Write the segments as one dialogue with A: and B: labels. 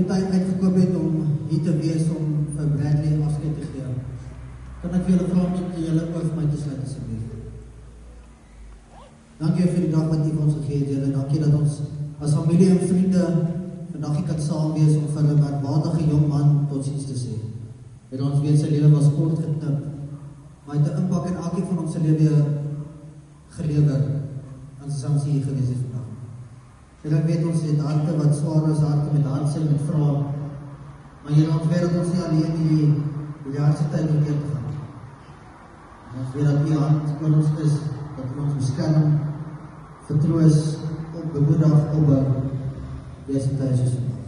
A: tyd uitgekoop het om hier te wees om vir Bradley afskeid te gee. Kan ek vir julle vra om julle oor vir my te sluit asseblief? Dankie vir die dag wat u ons gegee het, julle. Dankie dat ons as familie en vriende vandag hier kan saam wees om vir 'n merkwaardige jong man totsiens te sê. En ons weet sy lewe was kort geknip, maar hy het 'n impak in elkeen van ons se lewe gelewer as ons hier gewees het vandag. En ek weet ons het harte wat swaar is, harte met hartseer en vrae, maar hier ons weet dat ons nie alleen die jaarse tyd moet te gaan. En ons weet dat die hand oor ons is, dat ons beskerm, vertroos, bemoedig, opbou, deze tyd soos vandag.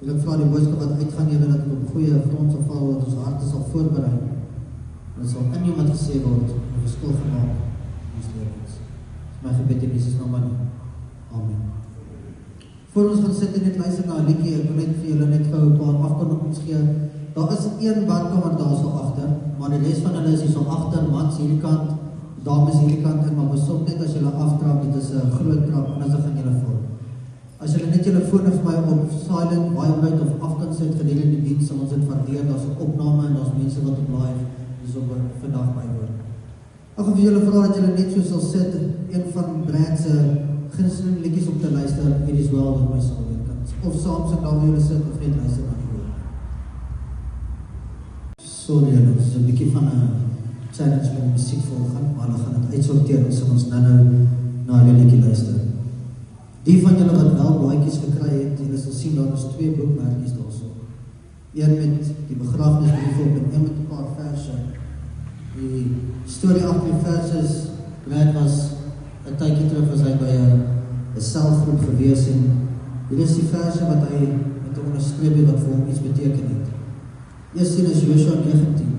A: En ek vra die boodskap wat uitgaan neem, dat het op goeie grond sal val, dat ons harte sal voorbereid, en het sal in iemand gesê word, en verskil gemaak in ons lewens. My gebed in Jesus naam. Amen. Voor ons gaan sit en net luister na 'n liedjie, ek wil net vir julle net gou 'n paar afkondigings gee. Daar is een badkamer daar so agter, maar die res van hulle is hier so agter, mans hierdie kant, dames hierdie kant, en maar besop net as julle aftrap, dit is 'n groot trap, en as gaan julle voor. As julle net julle fone vir my op silent, vibrate of af kan sit gedurende die diens, sal ons dit waardeer. Daar's 'n opname en daar's mense wat op live dis op vandag bywoon. Ek wil vir julle vra dat julle net so sal sit, een van Brad se gunsteling liedjies op te luister, It Is Well With My Soul, of saam sit daar waar julle sit, of net luister na die woord. Sorry julle, dit is 'n bietjie van 'n challenge met die musiek volgaan, maar hulle gaan dit uitsorteer, en sal ons nou na die liedjie luister. Die van julle wat wel blaadjies gekry het, julle sal sien daar is 2 boekmerkies daarso. Een met die begrafnisbrief op en een met 'n paar verse. Die storie agter die verse is, Brad was 'n tydjie terug was hy by 'n selgroep gewees en hier is die verse wat hy met 'n onderskryf het wat vir hom iets beteken het. Eerst is Joshua 19.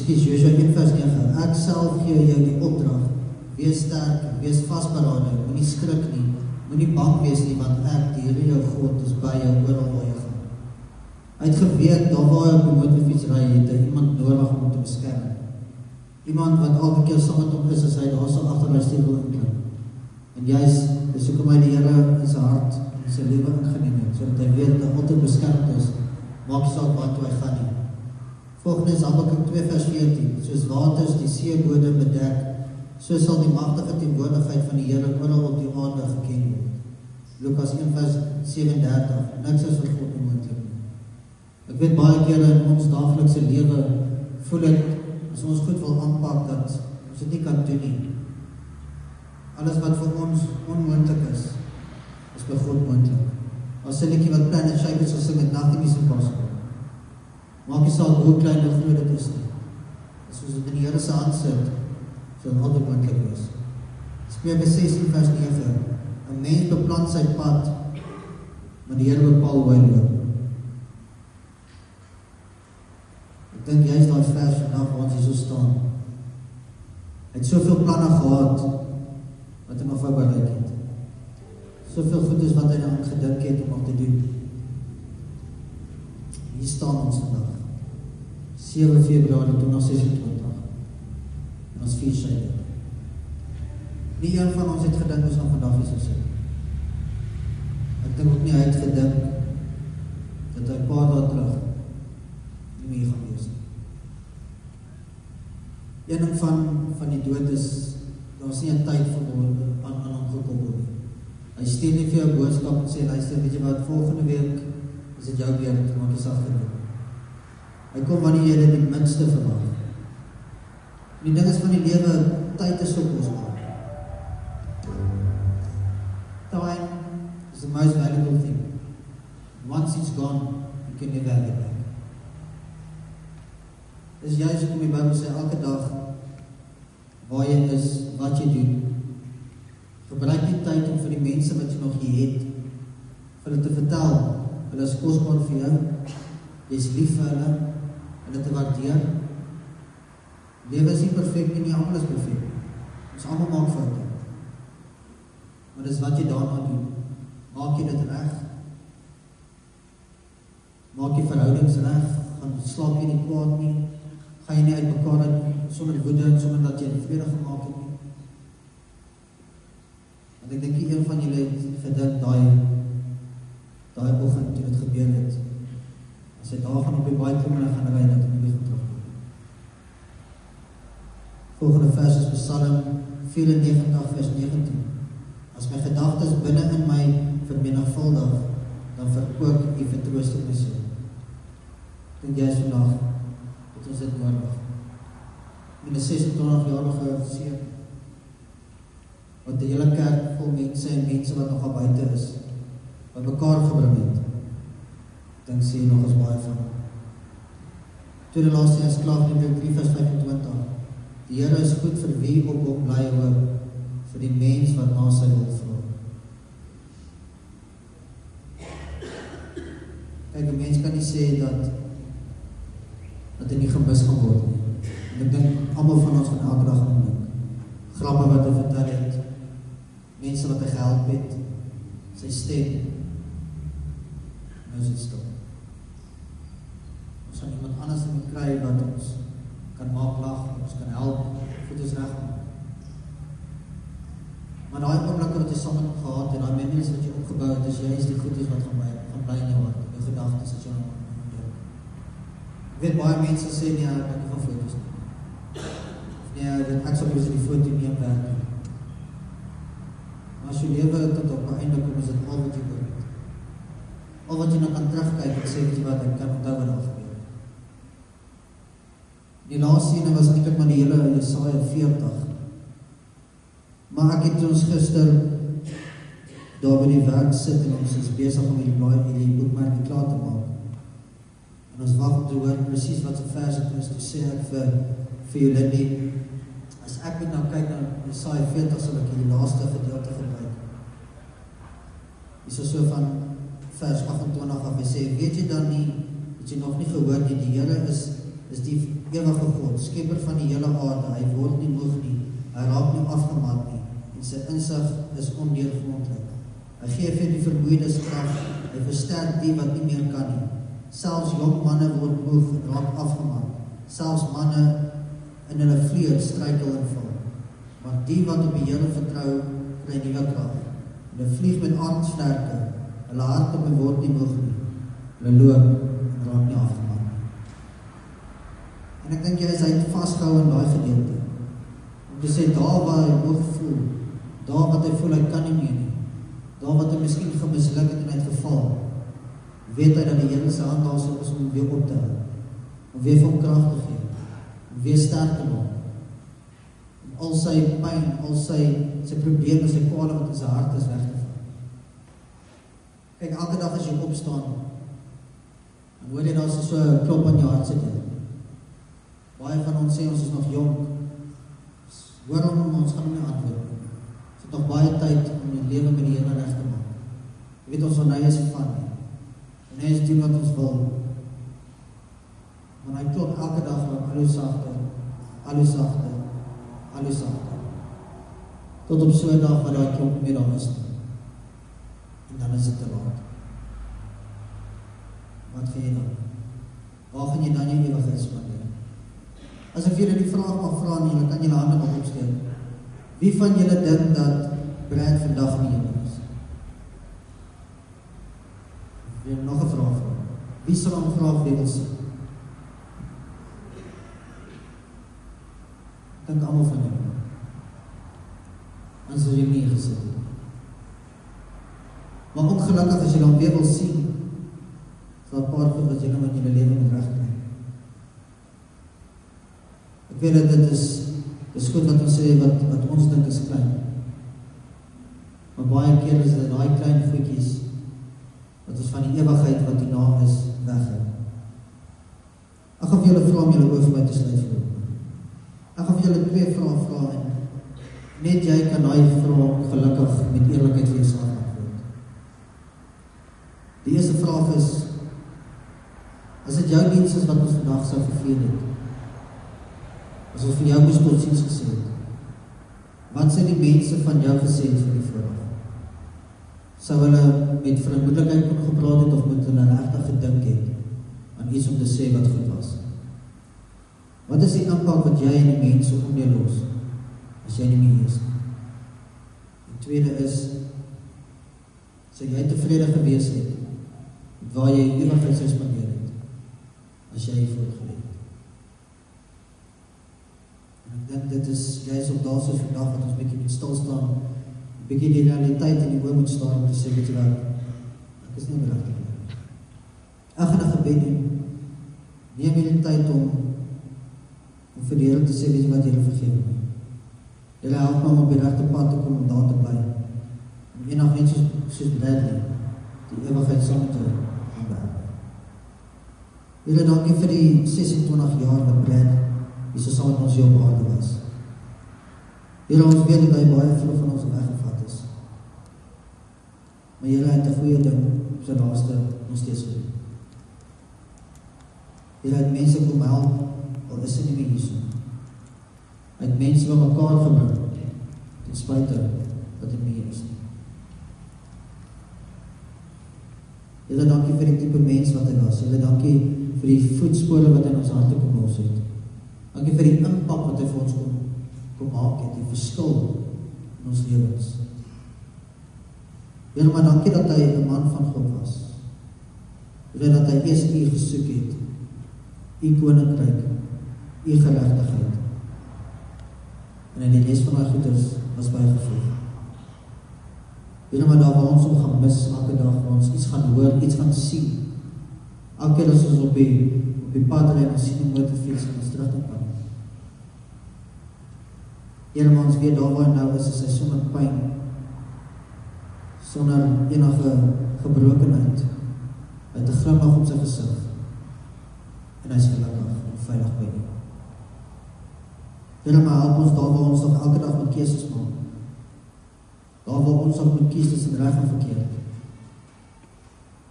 A: Joshua 1 vers 9. Ek self gee jou die opdrag. Wees sterk, wees vasberade, moenie skrik nie, moenie bang wees nie, want ek, die Here jou God, is by jou oral waar jy gaan. Hy het geweet, daar waar hy op die motorfiets ry, het hy iemand nodig om te beskerm. Iemand wat elke keer saam met hom is, as hy daar so agter my stuur wil inklim. En juist, dis hoekom hy die Here in sy hart, in sy lewe ingeneem het, sodat hy weet, dat hy altyd beskermd is, maak saak wat toe hy gaan nie. Volgende is Habakuk 2 vers 14, soos waters die seebodem bedek, so sal die magtige teenwoordigheid van die Here oral op die aarde geken word. Lukas 1 vers 37, niks is vir God onmoontlik nie. Ek weet baie kere in ons daaglikse lewe voel ek, as ons goed wil aanpak, dat ons dit nie kan doen nie. Alles wat vir ons onmoontlik is by God moontlik. As 'n liedjie wat Planet Shakers gesing het, nothing is impossible. Maak nie saak hoe klein of groot dit is nie. As ons dit in die Here se hand sit, sal dit altyd moontlik wees. Spreuke 16 vers 9. 'n Mens beplan sy pad, maar die Here bepaal hoe hy loop. Ek dink juist daai vers vandag waar ons hier so staan. Hy het soveel planne gehad wat hy nog wou bereik het. Soveel goedes wat hy aan gedink het om te doen. Hier staan ons vandag. 7 Februarie 2026. En ons vier sy dit. Nie een van ons het gedink ons aan vandag hier sou sit. Ek dink ook nie hy het gedink dat hy 'n paar dae terug nie meer gaan wees nie. Een ding van die dood is, daar is nie 'n tyd vir aan hom gekoppel nie. Hy stuur nie vir jou boodskap en sê, luister, weet jy wat, volgende week is dit jou beurt, maak jy sag genoeg. Hy kom wanneer jy dit die minste verwag. Die ding is van die lewe, tyd is so kosbaar. Time is the most valuable thing. Once it's gone, you can never have it back. Dis juist hoekom die Bybel sê, elke dag, waar jy is, wat jy doen, gebruik die tyd om vir die mense wat jy nog hier het, vir hulle te vertel, hulle is kosbaar vir jou, jy is lief vir hulle te waardeer. Lewe is nie perfect nie, almal is perfect. Ons almal maak foute. Maar dis wat jy daarna doen. Maak jy dit reg? Maak jy verhoudings reg? Gaan slaap jy nie kwaad nie? Ga jy nie uit mekaar uit, sonder woede, sonder dat jy die vrede gemaak het nie? Want ek dink een van julle het gedink, daai oggend toe dit gebeur het, as hy daar gaan op die baaikommer gaan ry, dat hy nie weer gaan terugkom. Volgende vers is Psalm 94 vers 19. As my gedagtes binne in my vermenigvuldig, dan verkoop U vertroosting my siel. Dink jy is vandag, dat ons dit nodig. In 'n 26-jarige seun, wat die hele kerk vol mense en mense wat nog al buite is, wat mekaar gebring het. Dink sê nog as baie van. Tweede laaste is Klaagliedere 3 vers 25. Die Here is goed vir wie op hom bly hoop, vir die mens wat na sy wil vra. Kyk, 'n mens kan nie sê dat hy nie gemis gaan word nie. En ek dink, almal van ons van elke dag aan dink. Grappe wat hy vertel het, mense wat hy gehelp het, sy stem, nou is dit stil. Ons gaan iemand anders moet kry wat ons kan maak lag, ons kan help, goed is reg. Maar daai oomblikke wat jy saam met hom gehad het, daai memories wat jy opgebou het, is juist die goedes wat gaan bly in jou hart, jou gedagtes as jy aan hom dink. Ek weet baie mense sê nie, ek kan nie van foto's nie. Nee, ek sal nie die foto nie werk nie. Maar as jy lewe tot op die einde kom, is dit al wat jy hoor. Al wat jy nou kan terugkyk en sê, weet jy wat, ek kan onthou wat daar gebeur. Die laaste ene was eintlik maar die hele Jesaja 40. Maar ek het ons gister daar by die werk sit en ons is besig om die boekmerk klaar te maak. En ons wag om te hoor presies wat se vers het is. Toe sê ek vir Jolindi, as ek moet nou kyk na Jesaja 40, sal ek die laaste gedeelte gebruik. Dis so van vers 28 af, hy sê, weet jy dan nie, het jy nog nie gehoor nie, die Here is die ewige God, skepper van die hele aarde, hy word nie moeg nie, hy raak nie afgemat nie, en sy insig is ondeurgrondlik. Hy gee vir die vermoeides krag, hy versterk die wat nie meer kan nie. Selfs jong manne word moeg en raak afgemat, selfs manne in hulle vleuel struikel en val. Maar die wat op die Here vertrou, kry nuwe krag. Hulle vlieg met armsvlerke, hulle harte word nie moeg nie. Hulle loop en raak nie afgemat nie. En ek dink jy is hy vasgehou in daai gedeelte. Om te sê, daar waar hy moeg voel, daar wat hy voel hy kan nie meer nie, daar wat hy miskien gemisluk het en hy het geval, weet hy dat die Here se hand daar is om hom weer op te hou, om weer vir hom krag te gee, om weer sterk te maak. Om al sy pyn, al sy probleme, sy kwale wat in sy hart is weg te vat. Kyk, elke dag as jy opstaan, dan hoor jy daar so 'n klop aan jou hart sit. Baie van ons sê ons is nog jong. Hoor hom, ons gaan nie antwoord nie. Ons het nog baie tyd om die lewe met die Here reg te maak. Jy weet ons van hy is van nie. En hy is doen wat ons wil. Maar hy klop elke dag al hoe sagter, al hoe sagter, al hoe sagter. Tot op so 'n dag wat hy klop meer dan is. En dan is dit te laat. Wat gaan jy dan? Waar gaan jy dan jou ewigheid spandeer? As ek julle die vraag mag vra nie, dan kan julle hande mag opsteek. Wie van julle dink dat Brad vandag nie hier is? Ek wil nog 'n vraag vra. Wie sal hom graag weer wil sien? Ek dink almal van julle. En sal jy nie gesit het. Maar ongelukkig as jy hom weer wil sien, sal 'n paar goed wat julle met julle lewe moet regkry. Ek weet dat dit is goed wat ons sê, wat ons dink is klein. Maar baie keer is dit daai klein voetjies, wat ons van die ewigheid wat hierna is, weghou. Ek gaan vir julle vra om julle oë vir my te sluit vir. Ek gaan vir julle 2 vrae vra en net jy kan daai vrae gelukkig met eerlikheid vir jouself antwoord. Die eerste vraag is, as dit jou diens is wat ons vandag sou verveel het, as ons van jou moes totsiens gesê het, wat sê die mense van jou gesê het vir die vooraf? Sou hulle met vrymoedelikheid kon gepraat het of moet hulle regtig gedink het aan iets om te sê wat goed was? Wat is die impak wat jy en die mense om jou los as jy nie meer is? Die tweede is, sou jy tevrede gewees het waar jy ewigheid sou spandeer het, as jy voor geweet het. En ek dink dit is, jy is op daar soos vandag, wat ons bietjie moet stilstaan, bietjie die realiteit in die oor moet staan, om te sê, weet jy wat, ek is nie berechtig nie. Ek gaan 'n gebed doen, neem jy die tyd om vir die Here te sê, weet jy wat, Here vergewe my. Here help my om op die regte pad te kom, om daar te bly. Om eendag net soos Bradley, die ewigheid saam te gaan werk. Here, dankie vir die 26 jaar wat Brad, die so saam met ons hier op aarde was. Here, ons weet dat hy baie veel van ons weggevat is. Maar Here het 'n goeie ding op sy laaste nog steeds gedoen. Here het mense kom help, al is dit nie meer hierso. Hy het mense by mekaar gebring, ten spyte dat dit nie hier is nie. Here, dankie vir die tipe mens wat hy was. Here, dankie vir die voetspore wat hy in ons harte kom los het. Dankie vir die impak wat hy vir ons kom maak het, die verskil in ons lewens. Here, maar dankie dat hy 'n man van God was. Here, dat hy eers U gesoek het, U koninkryk, U geregtigheid. En in die res van die goeders was bygevoeg. Here, maar daar waar ons om gaan mis, elke dag waar ons iets gaan hoor, iets gaan sien. Elke keer as ons op die pad ry, ons sien die motorfiets en ons terug te pad. Here, maar ons weet daar waar nou is hy sonder pyn, sonder enige gebrokenheid. Hy het 'n glimlag op sy gesig. En hy is gelukkig en veilig by U. Here, maar help ons daar waar ons nog elke dag met keuses maak. Daar waar ons nog moet kies tussen reg en verkeerd.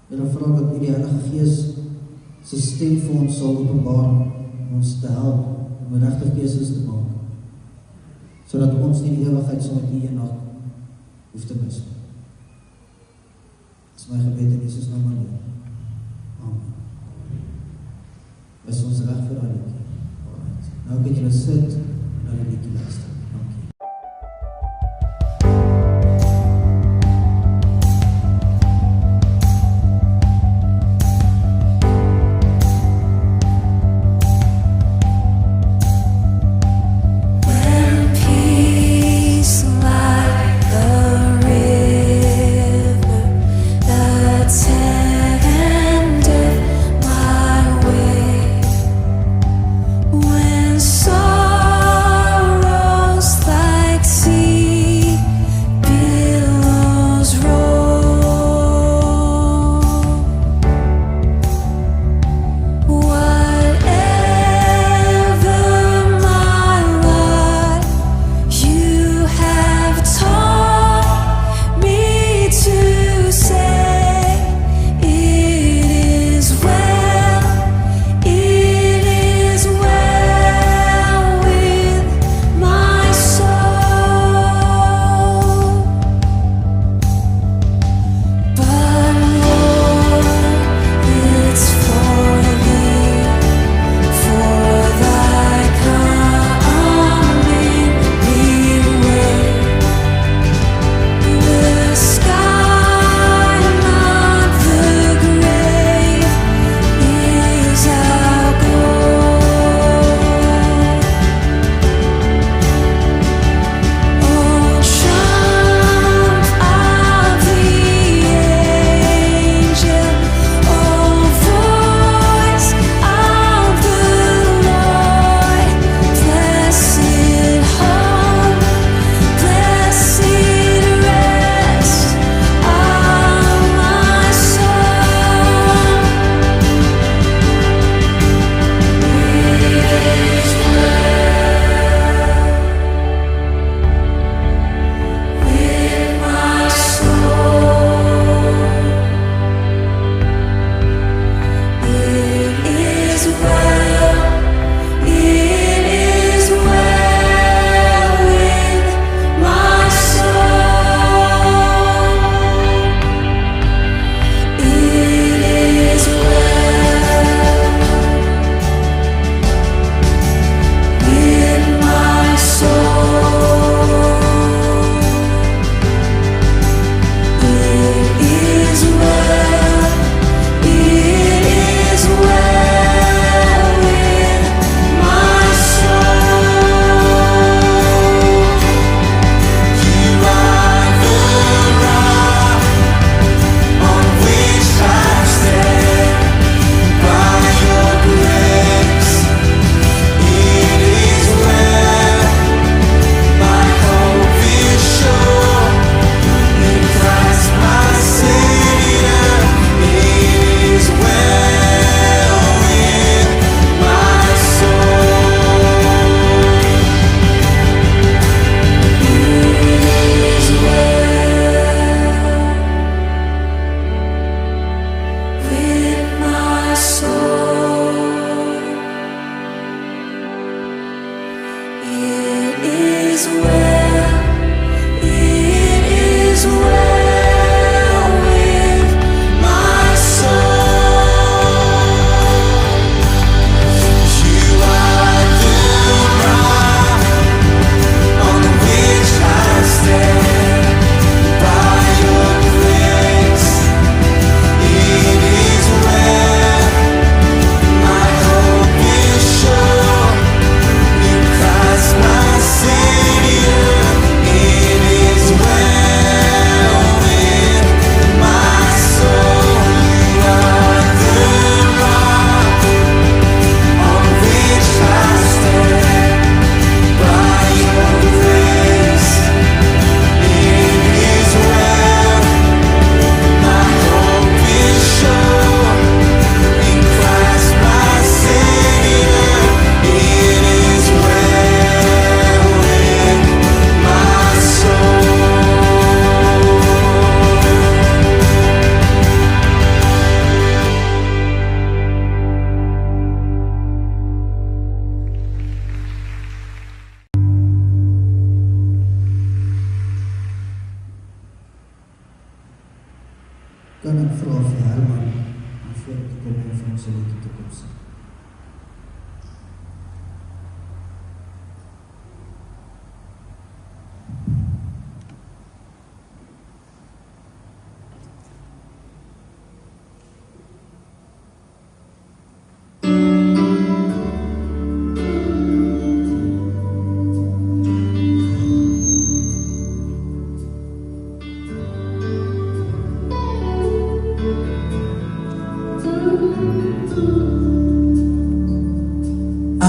A: Here, vra dat U die Heilige Gees sy stem vir ons sal openbaar om ons te help om regte keuses te maak. Sodat ons nie die ewigheid saam met U eendag hoef te mis. Dit is my gebed in Jesus naam alleen. Amen. Is ons reg vir daai liedjie. Nou kan julle sit en na die liedjie luister. Dankie.
B: When sorrow
A: vra vir Herman om voor te kom en vir ons 'n liedjie te kom sing.
B: I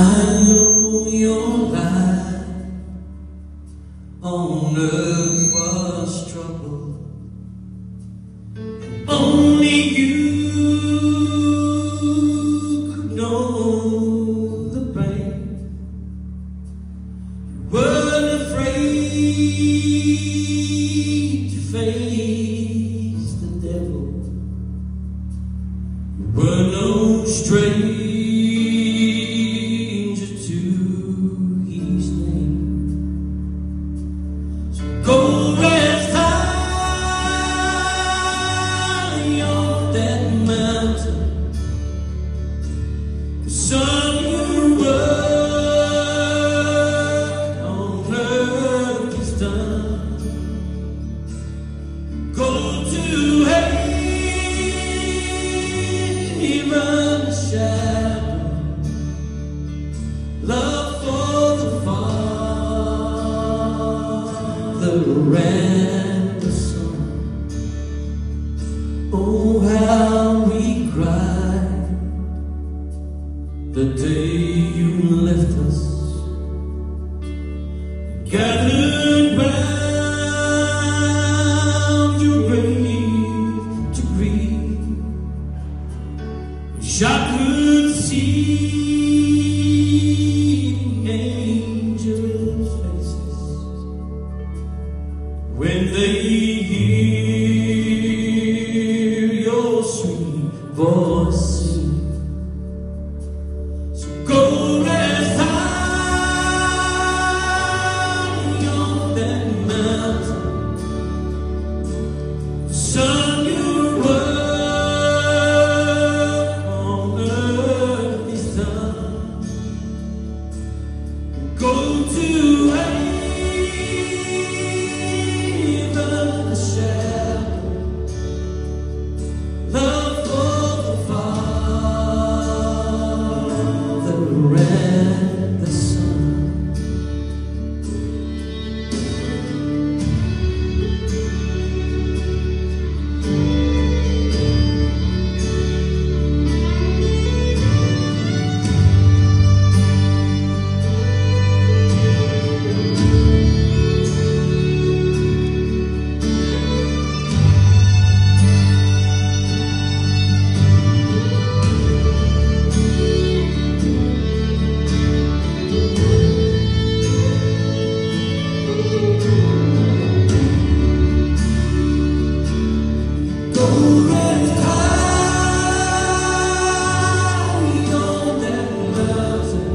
B: know your life on earth was trouble, and only you could know the pain. You weren't afraid to face the devil. You were no stranger to his name. So go rest high on that mountain, 'cause son, your work on earth is done. Go to haven, shadow, love for the Father and the Son. Oh, how we cried the day you left us, gathered round your grave to grieve. Wish I could see angels' faces when they hear your sweet voice sing. So go rest high on that mountain, son, your work on earth is done. Go to haven, shadow, love for the Father and the Son. Go rest high on that mountain,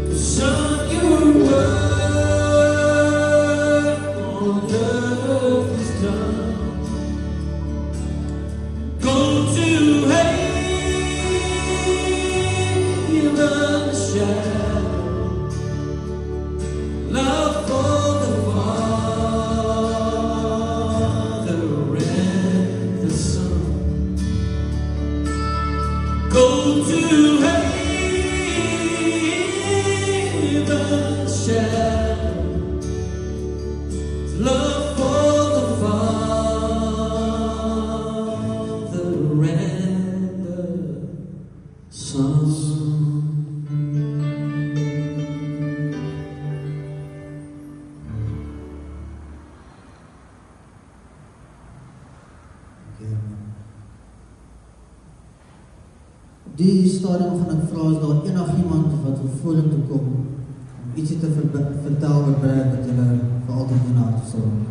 B: 'cause son, your work on earth is done. Go to haven, shadow, love for the Father and the Son. Go to haven, shadow, love for the Father and the Son.
A: Op die stadium gaan ek vra as daar enigiemand wat wil vorentoe kom om ietsie te vertel oor Brad wat julle vir altyd in hart sal hou.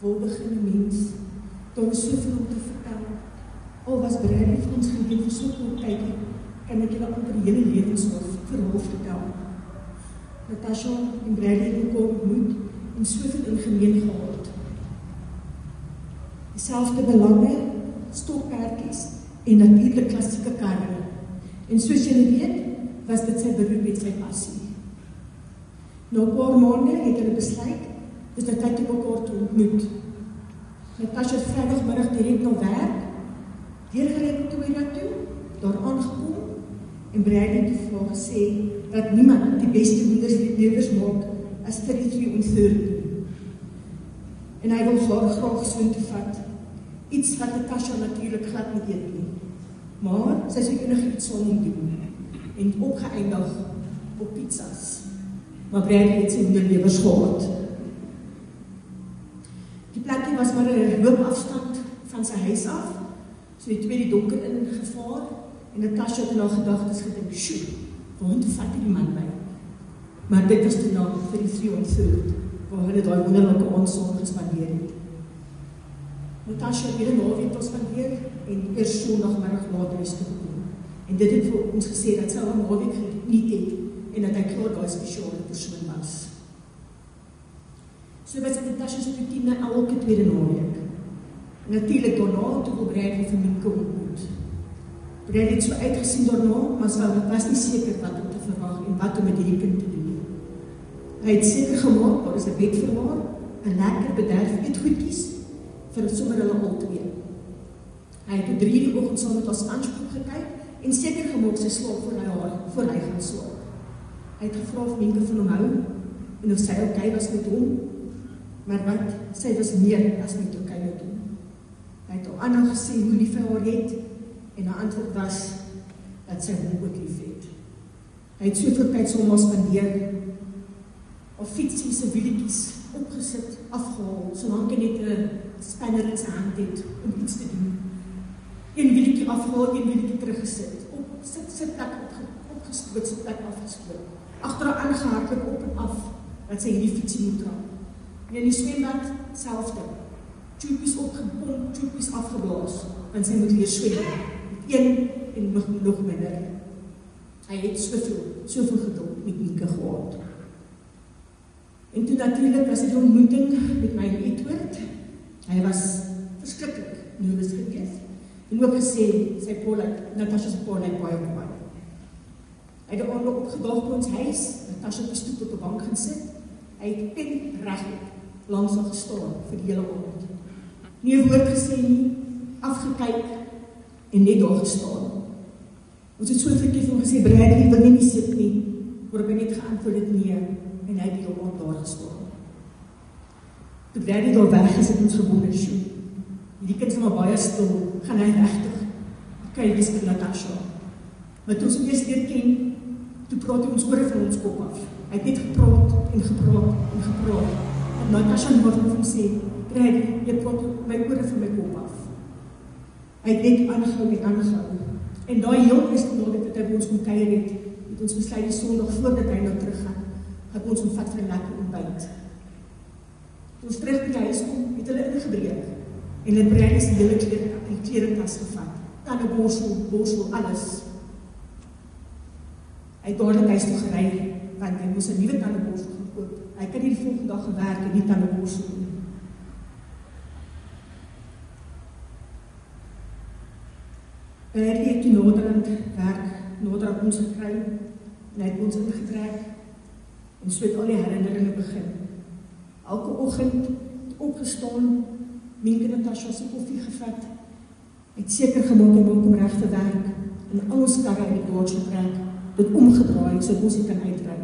C: Waar begin 'n mens? Daar is soveel om te vertel. Al was Bradley vir ons geweet vir so kort tyd, kan ek julle amper die hele lewensverhaal vertel. Natasha en Bradley het mekaar ontmoet en soveel in gemeen gehad. Dieselfde belange, stokperdjies en natuurlik klassieke karre. En soos julle weet, was dit sy beroep met sy passie. Na 'n paar maande het hulle besluit, dis nou tyd om mekaar te ontmoet. Natasha het Vrydagmiddag direk na werk, deurgery Pretoria toe, daar aangekom, en Bradley het vir haar gesê, dat niemand die beste moeders maak, as 33 en 30. En hy wil haar graag soontoe vat, iets wat Natasha natuurlik glad nie eet nie. Maar sy sou enigiets saam hom doen, en opgeëindig op pizzas. Maar Bradley het sy moederlewers gehad. Die plekkie was maar 'n loopafstand van sy huis af, so die twee die donker in gevaar, en Natasha het in haar gedagtes gedink, sjoe, waarheen vat die man my? Maar dit was toe na vir die 300, waar hulle daai wonderlike aand saam gespandeer het. Natasha het hele naweek tot spandeer, en eers Sondagmiddag laat huis toe gekom. En dit het vir ons gesê, dat sy al naweek geniet het, en dat hy klaar daai spesiale persoon was. So was Natasha's routine elke tweede naweek. En natuurlik daarna, toe wil Bradley vir Minke ontmoet. Bradley het so uitgesien daarna, maar sy was nie seker wat om te verwag en wat om met hierdie kind te doen. Hy het seker gemaak, daar is 'n bed vir haar, 'n lekker bederf eetgoedjies, vir sommer hulle al twee. Hy het 3 die oggend saam met haar aanspoor gekyk, en seker gemaak sy slaap voor hy gaan slaap. Hy het gevra of Minke van hom hou, en of sy okay was met hom, maar wat, sy was meer as net okay met hom. Hy het haar aanhou gesê hoe lief hy haar het, en haar antwoord was, dat sy hom ook lief het. Hy het soveel tyd saam haar spandeer, of fietsie se wielietjies opgesit, afgehaal, solank hy net 'n spanner in sy hand het, om iets te doen. Een wielietjie afgehaal, een wielietjie teruggesit, sitplek opgestoot, sitplek afgestoot, agter haar aangehardloop op en af, dat sy hierdie fietsie moet dra. En in die swembad, selfde, tjoepies opgepomp, tjoepies afgeblaas, want sy moet weer swem, met een en nog minder. Hy het soveel geduld met Minke gehad. En toe natuurlik was die ontmoeting met my en Edward. Hy was verskriklik nervus geweest. En ook gesê, Natasha se pa lyk baie kwaai. Hy het die aand opgedaag by ons huis, Natasha op die stoep op 'n bank gaan sit. Hy het pen reguit langs haar gestaan vir die hele aand. Nie 'n woord gesê nie, afgekyk en net daar gestaan. Ons het so verkeerd vir hom gesê, Bradley wil nie sit nie, waarop hy net geantwoord het nee, en hy het die hele aand daar gestaan. Toe Bradley daar weg is, het ons gewonder, sjoe, die kind is maar baie stil, gaan hy regtig, kyk, dis vir Natasha. Maar toe ons hom eers weer ken, toe praat hy ons ore van ons kop af. Hy het net gepraat en gepraat en gepraat. En Natasha het vir hom sê, Bradley, jy praat my ore van my kop af. Hy het net aangehou en aangehou. En daai heel eerste naweek dat hy by ons kom kuier het ons besluit die Sondag voordat hy nou teruggaan, gaan ons hom vat vir 'n lekker ontbyt. Toe ons terug by die huis kom, het hulle ingebreek. En hulle Bradley se hele kleretas gevat. Tandeborsel, alles. Hy het dadelik huis toe gery, want hy moes 'n nuwe tandeborsel gaan koop. Hy kan nie die volgende dag gewerk en nie tandeborsel nie. Bradley het toe naderhand ons gekry, en hy het ons ingetrek, en so het al die herinneringe begin. Elke oggend opgestaan, Minke en Natasha se koffie gevat, het seker gemaak en maak om reg te werk, en al ons karre in die garage getrek, dit omgedraai, so ons het kan uitry.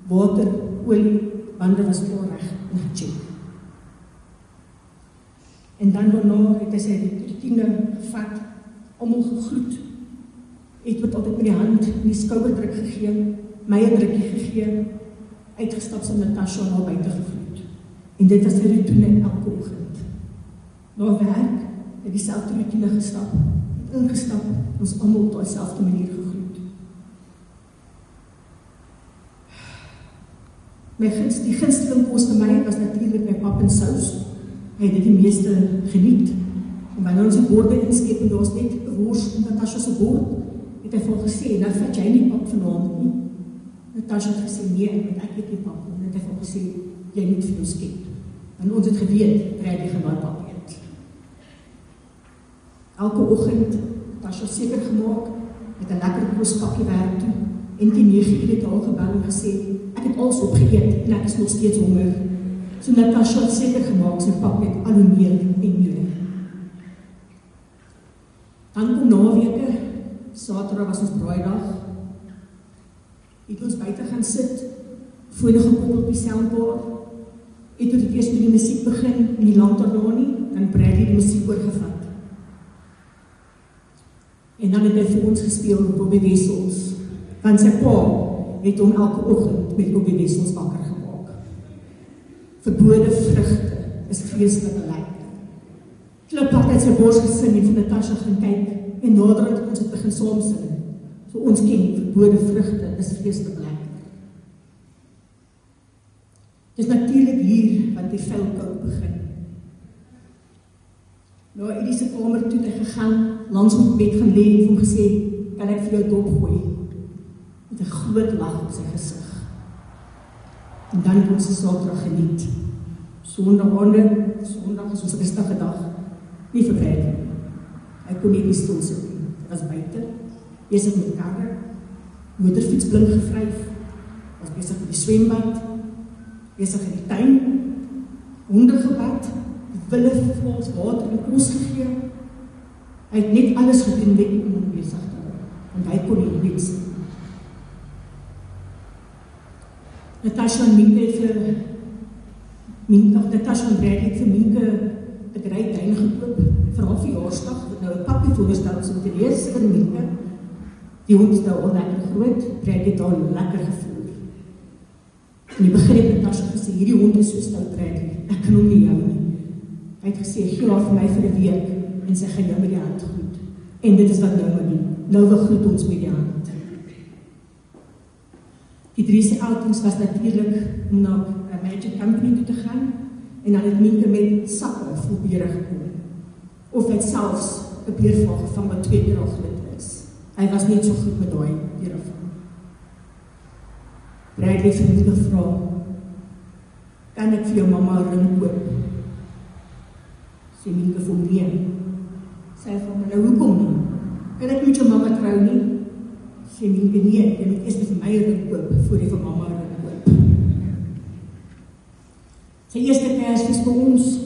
C: Water, olie, bande was klaar reg en gecheck. En dan daarna het hy sy routine gevat, almal gegroet, het wat altyd met die hand in die skouderdruk gegee, my 'n drukkie gegee, uitgestap saam met Natasha na buite gegroet. En dit was die routine elke oggend. Na werk het dieselfde routine gestap, het ingestap, ons almal op dieselfde manier gegroet. Die gunsteling kos vir my was natuurlik my pap en sous, Hy het dit die meeste geniet. En wanneer ons die borde inskep en daar is net 'n wors op Natasha se bord, het hy vir gesê, nou vat jy nie pap vanaand nie. Natasha het gesê, nee, ek eet nie pap nie. En hy het vir gesê, jy moet vir jou skep. En ons het geweet, Bradley gaan daai pap eet. Elke oggend, Natasha seker gemaak, met 'n lekker kospakkie werk toe, en die 9 uur het al gebel en gesê, ek het alles opgeëet en ek is nog steeds honger. So Natasha het seker gemaak, sy pap het al hoe meer en meer. Dan kom naweke, Saterdag was ons braaidag, het ons buite gaan sit, fone gekoppel op die soundbar, het tot het eerst met die musiek begin, en die land daarna nie, dan Bradley die musiek oorgevat. En dan het hy vir ons gespeel op Bobby Wessels, want sy pa het hom elke oggend met Bobby Wessels wakker gemaak. Verbode vrugte is vreeslike lekker. Kliphard het sy bors gesing en vir Natasha gaan kyk, en naderhand ons het begin saam sing. So ons ken, verbode vrugte is vreeslike lekker. Dis natuurlik hier wat die vuilkou begin. Nou, Edie se kamer toe het hy gegaan, langs met bed gaan lê en vir hom gesê, kan ek vir jou dop gooi? Met 'n groot lag op sy gesig. En dan het ons die Saterdag geniet. Sondag is ons rustige dag, nie verbreid nie. Hy kon nie stil sit nie. Hy was buite, besig met karre, motorfiets blink gevryf, was besig met die swembad, besig in die tuin, honde gebad, wille vir ons water en kos gegee. Hy het net alles gedoen net om hom besig te hou, want hy kon nie net sien. Natasha en Minke het vir Natasha en Bradley het vir Minke 'n Great Dane gekoop vir haar verjaarsdag, wat nou 'n pappie voorgestel is om te lees vir Minke. Die hond is nou al lekker groot, Bradley het al lekker gevoel. In die begin het Natasha gesê, hierdie hond is so stout Bradley, ek kan hom nie hou nie. Hy het gesê, gee haar vir my vir 'n week, en sy gaan jou met die hand groet. En dit is wat nou maar doen. Nou wil groet ons met die hand. Die 3 se outings was natuurlijk om na 'n Magic Company toe te gaan, en dan het Minke met sakke vol biere gekom. Of hy het selfs 'n bierval gevang wat 2 keer al groot is. Hy was net so goed met daai bierval. Bradley het vir Minke gevra, kan ek vir jou mamma 'n ring koop? Sê Minke vir hom nee. Sy van my, nou hoekom nie? Kan ek met jou mamma trou nie? Sê Minke nee, jy moet eers vir my 'n ring koop, voor jy vir mamma 'n ring koop. Sy eerste Kersfees vir ons,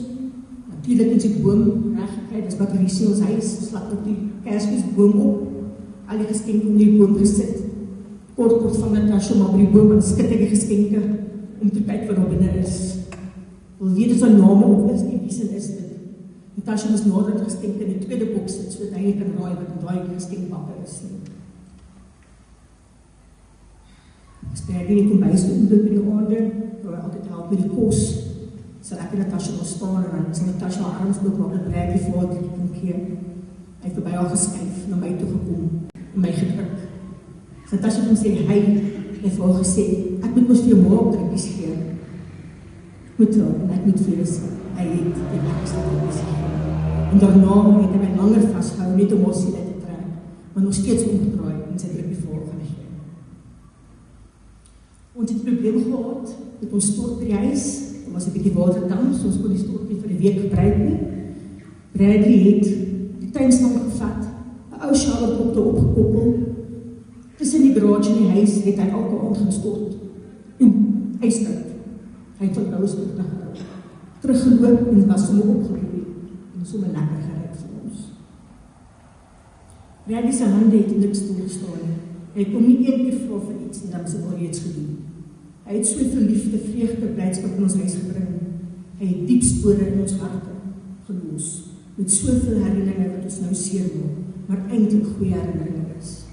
C: natuurlijk in sy boom reggekry, dis wat die sê ons huis, slap op die Kersfeesboom op, al die geskenke om die boom gesit, kort van Natasha maar op die boom, en skit ek die geskenke, om te kyk wat daar binne is. Wil weet dat sy name op is, nie wie sin is dit. Natasha moes nadat geskenke in die tweede boks sit, so dat hy kan raai wat in daai geskenkbakke is. Ek nie kom bys om dit by die aande, waar hy altyd help met die kos, sal ek en Natasha wil staan, en dan sal Natasha haar arms loop, maar dat Bradley voor het kan keer. Hy het verby haar geskyf, na my toe gekom, en my gedruk. Natasha het hom sê, hy het vir haar gesê, ek moet mos vir jou maak drukkies gee. Ek moet trouw, en ek moet vir jou sê, hy het die lekkerste drukkies gee. En daarna het hy my langer vastgehou, net om haar siel uit te trek, maar nog steeds omgedraai, en sy drukkie voor gaan gee. Ons het probleem gehad, met ons stort by die huis, er was 'n bietjie waterdam, so ons kon die stort nie vir die week gebruik nie. Bradley het die tuinstang gevat, 'n ou showerpot daarop gekoppel. Tussen die garage en die huis het hy elke aand gaan stort. En hy stout. Hy het tot nou stort gehou. Teruggeloop en was sommer opgeroei. En sommer lekker geryk vir ons. Bradley se hande het niks toegestaan. Hy kon nie een keer vra vir iets en dan is dit al reeds gedoen. Hy het soveel liefde, vreugde, blydskap in ons huis gebring. Hy het diep spore in ons harte gelos, met soveel herinneringe wat ons nou seermaak, maar eintlik goeie herinneringe is.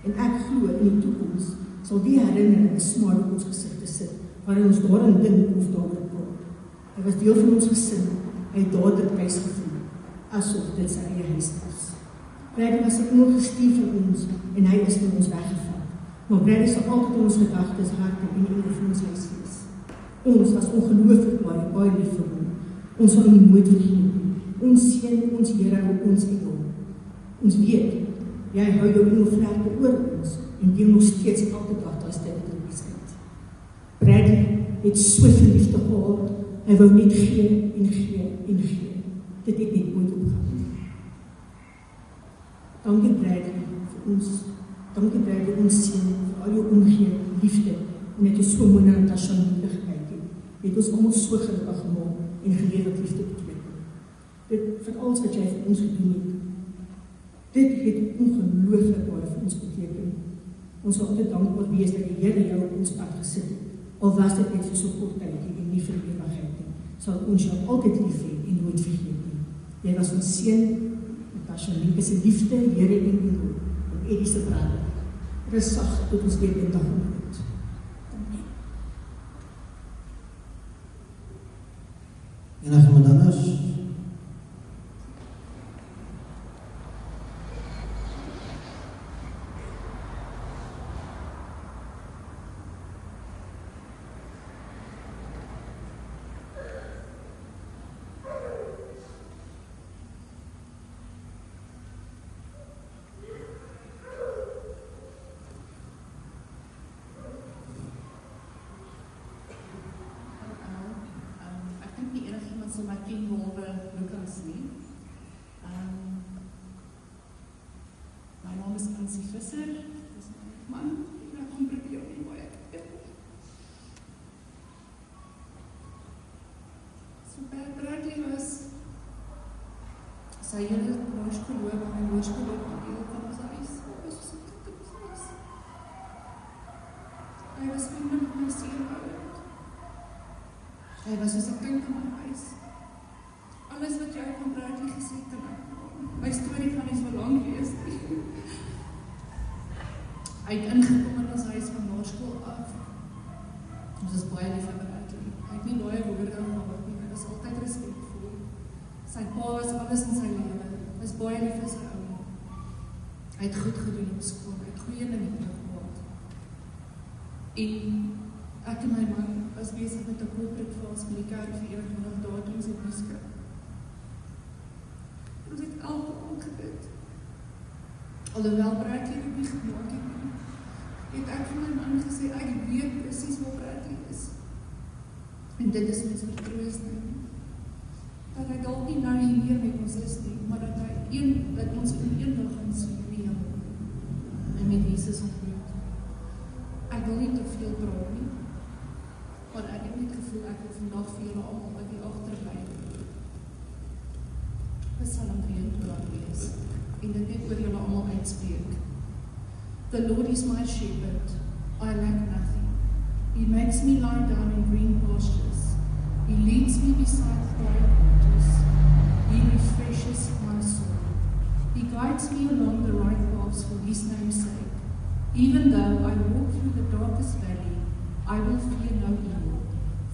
C: En ek glo in die toekoms sal die herinneringe smaak op ons gesigte sit, waarin ons daarin dink of daarin praat. Hy was deel van ons gesin, hy het dadelik huis gevoel, asof dit sy eie huis was. Bradley was ook nog gestuur van ons, en hy is van ons weggevat. Maar Bradley sal altyd in ons gedagtes harte en in van ons huis wees. Ons was ongelooflik baie lief vir hom. Ons sal hom nooit vergeet. Ons seën, ons Here, ons engel. Ons weet, jy hou jou engelvlerke oor ons en deel nog steeds elke dag daai stil in die skuld. Bradley het soveel liefde gehad, hy wou net gee en gee en gee. Dit het net nooit opgehou nie. Dankie Bradley vir ons, dankie Bradley ons seën vir al jou omgee, liefde en dat jy so mooi na Natasha gekyk het. Jy het ons almal so gelukkig gemaak en geleer wat liefde beteken. Dit vir alles wat jy vir ons gedoen het. Dit het ongelooflik baie vir ons beteken. Ons sal altyd dankbaar wees dat die Here jou op ons pad gesit het. Al was dit net vir so kort tydjie en nie vir ewigheid nie. Sal ons jou altyd lief hê en nooit vergeet nie. Jy was ons seun, Natasha Lieke se liefde, Here en engel, en Eddie se brand. Rustig tot ons weer eendag ontmoet. Dankie.
A: Enige iemand anders?
D: So my teen behalwe Lucas nie. My naam is Ansie Visser, dis my man, ek kom probeer nie baie so Bradley was sy hele laerskoolloop en my hoërskoolloop aan deel van ons huis, was so dit op ons huis. Hy was vriendelijk met my seeroud. Hy was soos 'n kind in my huis. Alles wat jy van Bradley gesê het, my storie gaan nie so lang wees nie. Hy het ingekom in ons huis van laerskool af. Ons is baie lief vir Bradley. Hy het nie baie woorde gehad nie, hy was altyd respekvol. Sy pa was alles in sy lewe. Hy was baie lief vir sy ouma. Hy het goed gedoen op skool, hy het goeie maniere gehad. En ek en my man was besig met 'n koopbreekfase met die kerk vir 21 dae toe ons het beskik. Ons het alkohol gebid. Alhoewel Bradley dit nie gemaak het nie, het ek vir my man gesê, ek weet presies waar Bradley is. En dit is ons vertroosting. Dat hy dalk nie nou nie meer met ons is nie, maar dat ons in eendag gaan sien in die hemel. En met Jesus ontmoet. Ek wil nie te veel praat nie, want ek het net gevoel ek wil vandag vir julle almal uit die agterbly. Psalm 23 wees, en dit net oor julle almal uitspreek. The Lord is my shepherd, I lack nothing. He makes me lie down in green pastures. He leads me beside quiet waters. He refreshes my soul. He guides me along the right paths for his name's sake. Even though I walk through the darkest valley, I will fear no evil,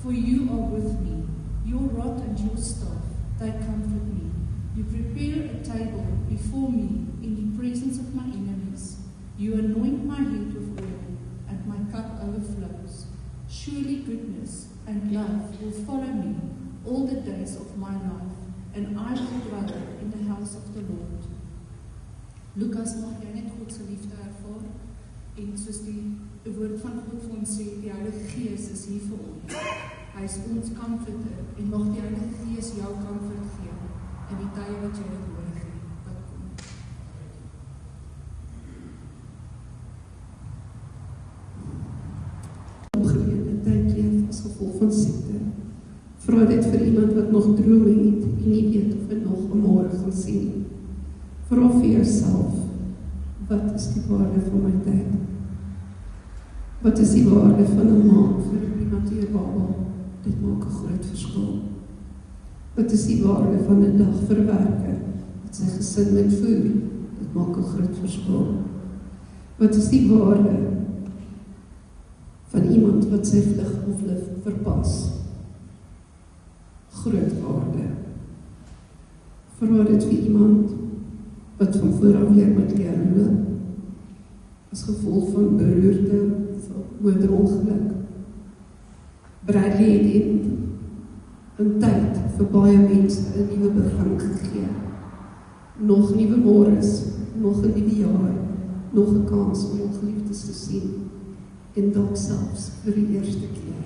D: for you are with me. Your rod and your staff, they comfort me. You prepare a table before me in the presence of my enemies. You anoint my head with oil, and my cup overflows. Surely goodness and love will follow me all the days of my life, and I will dwell in the house of the Lord. Lucas, mag jy net God se liefde ervaar? En soos die woord van God vir ons sê, die Heilige Gees is hier vir ons. Hy is ons comforter, en mag die Heilige Gees jou comfort gee, en die tye wat jy het nodig het, wat kom.
E: Opgeleerde tydleef as gevolg van siekte. Vra dit vir iemand wat nog drome het en nie weet of hy nog 'n môre gaan sien. Vra vir jouself, wat is die waarde van my tyd? Wat is die waarde van 'n maand vir iemand hier baba? Dit maak 'n groot verskil. Wat is die waarde van 'n dag vir 'n werker wat sy gesin met voer? Dit maak 'n groot verskil. Wat is die waarde van iemand wat sy vlug of lift verpas? Groot waarde. Vra dit vir iemand wat van vooraf weer moet leer loop, as gevolg van beroerte of motorongeluk. Bradley het 'n tyd vir baie mense 'n nuwe begin gegee. Nog nuwe môres, nog 'n nuwe jaar, nog 'n kans om ons geliefdes te sien, en dalk selfs vir die eerste keer.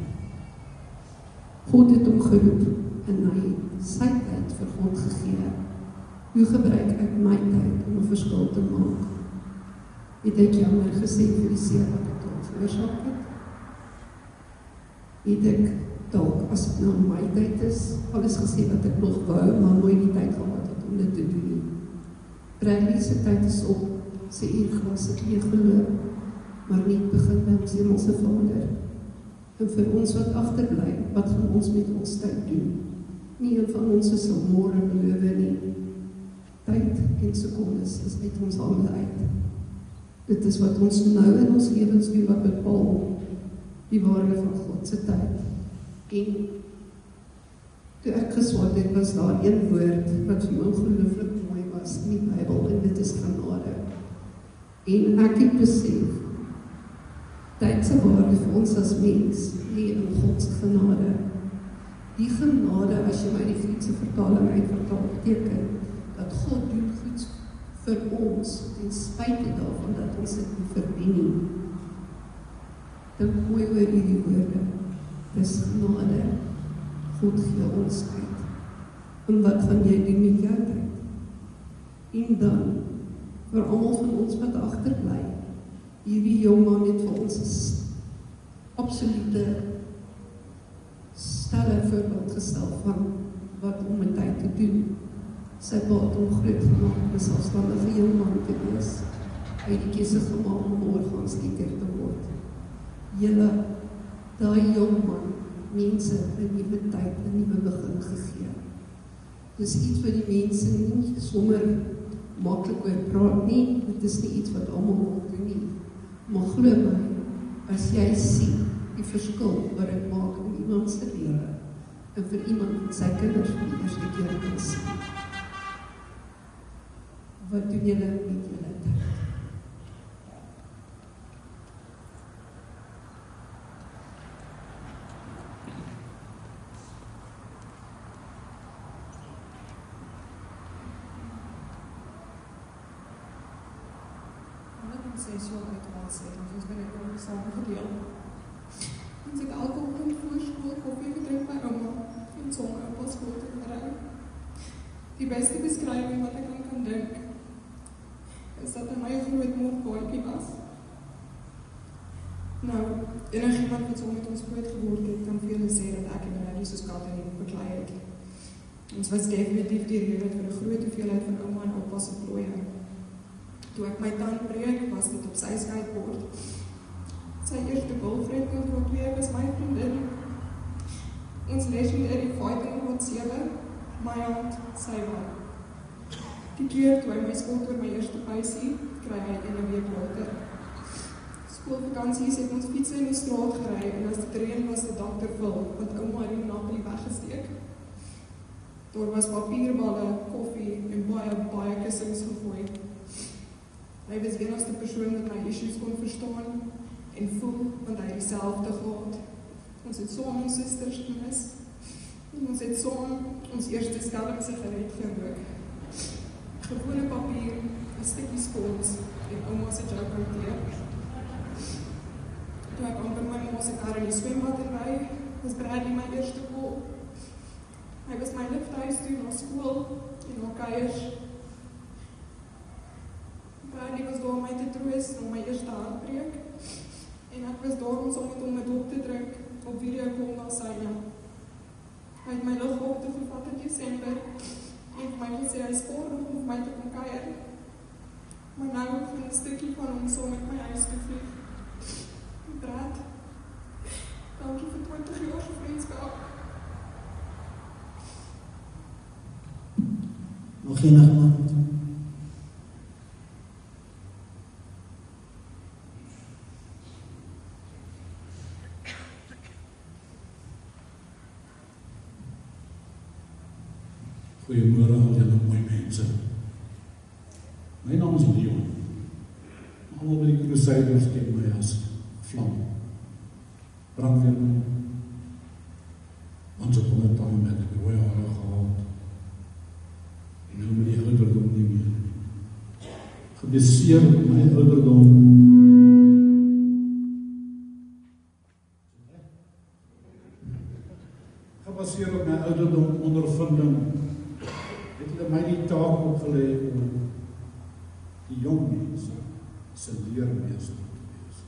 E: God het hom geroep en hy sy tyd vir God gegee. Hoe gebruik ek my tyd om 'n verskil te maak? Het ek jammer gesê vir die seer wat ek dalk veroorsaak het? Het ek dalk, as het nou my tyd is, alles gesê wat ek nog wou, maar nooit die tyd gehad het om dit te doen nie? Bradley se tyd is op, sy uurglas het leeggeloop, maar nie begin by ons hemelse Vader. En vir ons wat agterbly, wat gaan ons met ons tyd doen? Nie een van ons sal môre beloof nie. Tyd en sekondes is uit ons hande uit. Dit is wat ons nou in ons lewens doen wat bepaal die waarde van God se tyd. En toe ek geswaat het, was daar een woord wat vir my ongelooflik mooi was in die Bybel, en dit is genade. En ek het besef, tyd se waarde vir ons as mens lê in God se genade. Die genade, as jy my die Griekse vertaling uitvertaal, beteken dat God doen goed vir ons, ten spyte daarvan dat ons dit nie verdien nie. Dink mooi oor hierdie woorde. Dis genade. God gee ons tyd. En wat gaan jy doen met jou tyd? En dan, vir almal van ons wat agterbly, hierdie jongman het vir ons 'n absolute stelle voorbeeld gestel van wat om met tyd te doen. Sy pa het hom groot gemaak om 'n selfstandige jongman te wees. Hy het die keuse gemaak om orgaanskieker te word. Julle, daai jongman, mense 'n nuwe tyd, 'n nuwe begin gegee. Dis iets wat die mense nie sommer maklik oor praat nie. Dit is nie iets wat almal wil doen nie. Maar glo my, as jy sien die verskil wat dit maak in iemand se lewe, en vir iemand met sy kinders vir die eerste keer kan sien. Wat doen julle met julle tyd?
F: Sessie uit was en ons ben ek ook saam gedeel. Ons het elke oggend voor skool koffie gedrink by ouma en somme op skool te kry. Die beste beskrywing wat ek aan kan dink is dat hy my groot mordbaadjie was. Nou, enigiemand wat so met ons groot geword het, kan vir julle sê dat ek en Bradley soos kat en hond beklei het. Ons was definitief die rede vir 'n groot hoeveelheid van ouma en oupa se plooie. Toe ek my tand breek, was dit op sy skateboard. Sy eerste girlfriend in graad 2 was my vriendin. Ons legendary fighting graad 7, my hand, sy wou. Die keer toe hy my skuld oor my eerste peisie, kry hy 'n week later. Skoolvakansies het ons fietsen in die straat gery en as dit reën was die dak tervul, want ouma het die nappie weggesteek. Daar was papierballe, koffie en baie kussings gegooi. Hy was die enigste persoon wat my issues kon verstaan en voel, want hy het dieselfde gehad. Ons het saam ons susters gemis. En ons het saam ons eerste skelm sigaret gerook. Gewone papier, 'n stukkie spons en ouma se joker. Toe ek amper my ma se kar in die swembad ry, was Bradley my eerste kol. Hy was my lifthuis toe na skool en na kuiers. Bradley was daar om my te troos na my eerste hartbreek. En ek was daar om saam met hom 'n dop te drink op videocall na syne. Hy het my liggaam toe gevat in Desember en vir my gesê hy spaar nog om my te kom kuier. Maar nou het 'n stukkie van hom saam met my huis gevlieg. Brad, dankie vir 20 jaar se vriendskap.
A: Nog iemand?
G: Goeiemôre al julle mooi mense. My naam is Leon. Almal by die Crusaders ken my as Vlam. Brandweerman. Once upon a time had gebaseer op my ouderdom. Gebaseer op my ouderdom ondervinding, het hulle my die taak opgelê om die jong mense se leermeester te wees.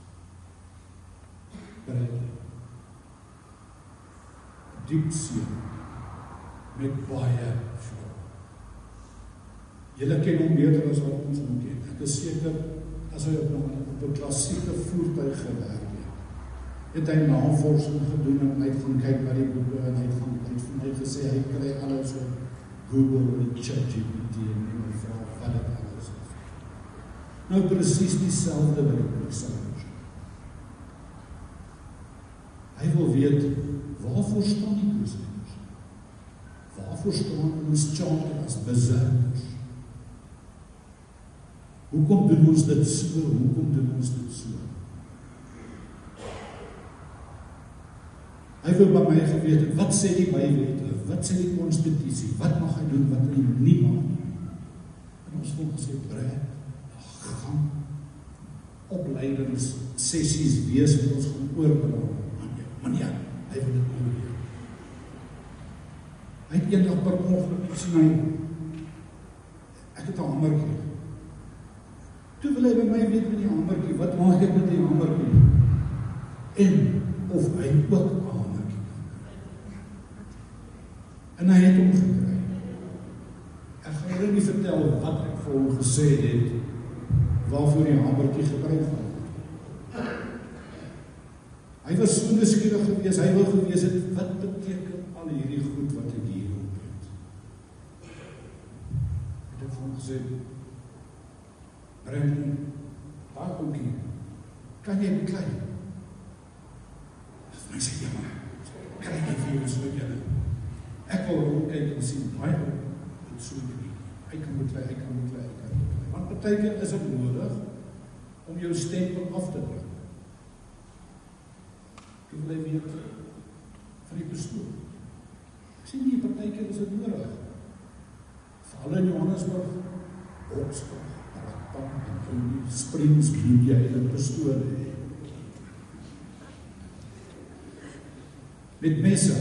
G: Bradley. Diep seun met baie vloei. Julle ken hom beter as wat ons hom ken. Ek is seker, as hy op 'n klassieke voertuig gewerk het hy navorsing gedoen en hy het gaan kyk by die boeke en hy het vir my gesê, hy kry alles op Google en ChatGPT en hy vra wat dit alles is. Nou presies dieselfde wat ek met Samuel. Hy wil weet, waarvoor staan die Crusaders? Waarvoor staan ons charter as bezitters? Hoekom doen ons dit so? Hoekom doen ons dit so? Hy wil by my geweet het, wat sê die Bybel, wat sê die konstitusie, wat mag hy doen, wat hy nie mag doen? En ons wil gesê, Brad, gaan opleidingssessies wees en ons gaan oordra. Maar ja, hy wil dit oorleer. Hy het eendag per ongeluk sien hy, ek het 'n hamertjie. Toe wil hy by my weet met die hamertjie, wat maak ek met die hamertjie? En of hy ook 'n hamertjie kan. En hy het hom gekry. Ek gaan julle nie vertel wat ek vir hom gesê het, waarvoor die hamertjie gebruik word. Hy was so nuuskierig gewees, hy wil gewees het, wat beteken al hierdie goed wat ek hier opbreek? Het ek vir hom gesê, Brandon, daar kom hier, kan jy beklei? En hy sê, ja maar, kry jy vir jou so julle. Ek wil rondkyk en sien, hy het so nie. Hy kan beklei. Want partykeer is dit nodig om jou stempel af te druk. Toe wil hy weet van die pastoor. Ek sê nie, partykeer is dit nodig. Veral in Johannesburg, Boksburg, Rakpan en die Springs moet jy 'n pastoor hê. Met messe.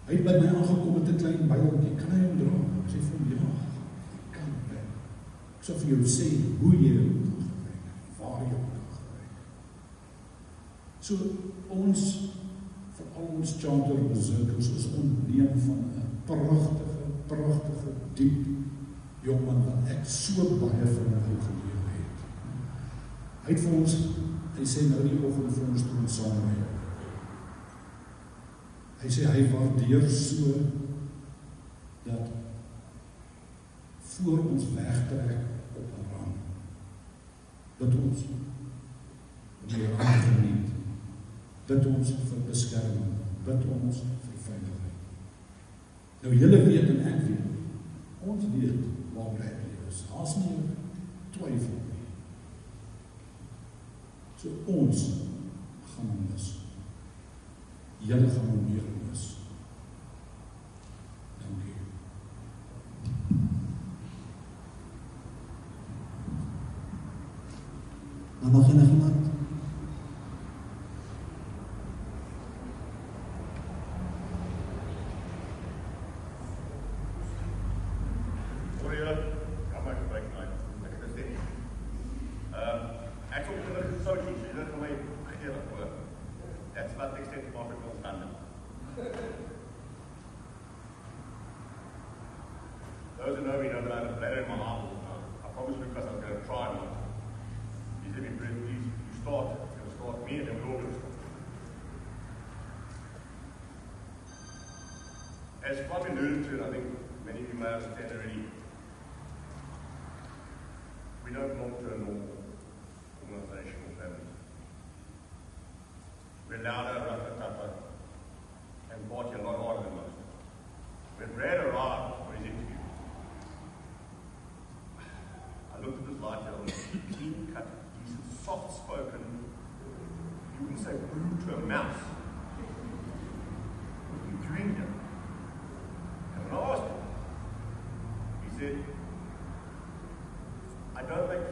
G: Hy het by my aangekom met 'n klein Bybeltjie. Kan hy hom dra? Ek sê vir hom, ja, kan hy. Ek sal vir jou sê hoe jy hom kan gebruik, waar jy hom kan gebruik. So ons, vir al ons charterbezoekers, is ontneem van 'n pragtige, diep jongman wat ek so baie van hom geleer het. Hy het vir ons, hy sê nou die oggend vir ons toe ons saam met. Hy sê hy waardeer so dat voor ons wegtrek op 'n rang, dat ons die rang geniet, dat ons vir beskerming, dat ons vir veiligheid. Nou julle weet en ek weet, ons weet waar Bradley is. Daar's nie twyfel nie. So ons gaan hom mis. Julle gaan hom weer mis. Dankie.
A: Dan mag nog iemand?
H: Those who know me know that I have a bladder in my mouth all the time. I promise Lucas I was going to try not. He said, please, you start. It's going to start me and then we're all going to start. As Kwame alluded to, and I think many of you may understand already, we don't belong to a normal organization or family. We're louder, rougher, tougher, and party a lot harder than most. When Brad arrived for his interview, I looked at this light here, clean cut, decent, soft spoken, you wouldn't say rude to a mouse. What are you doing here? And when I asked him, he said, I don't make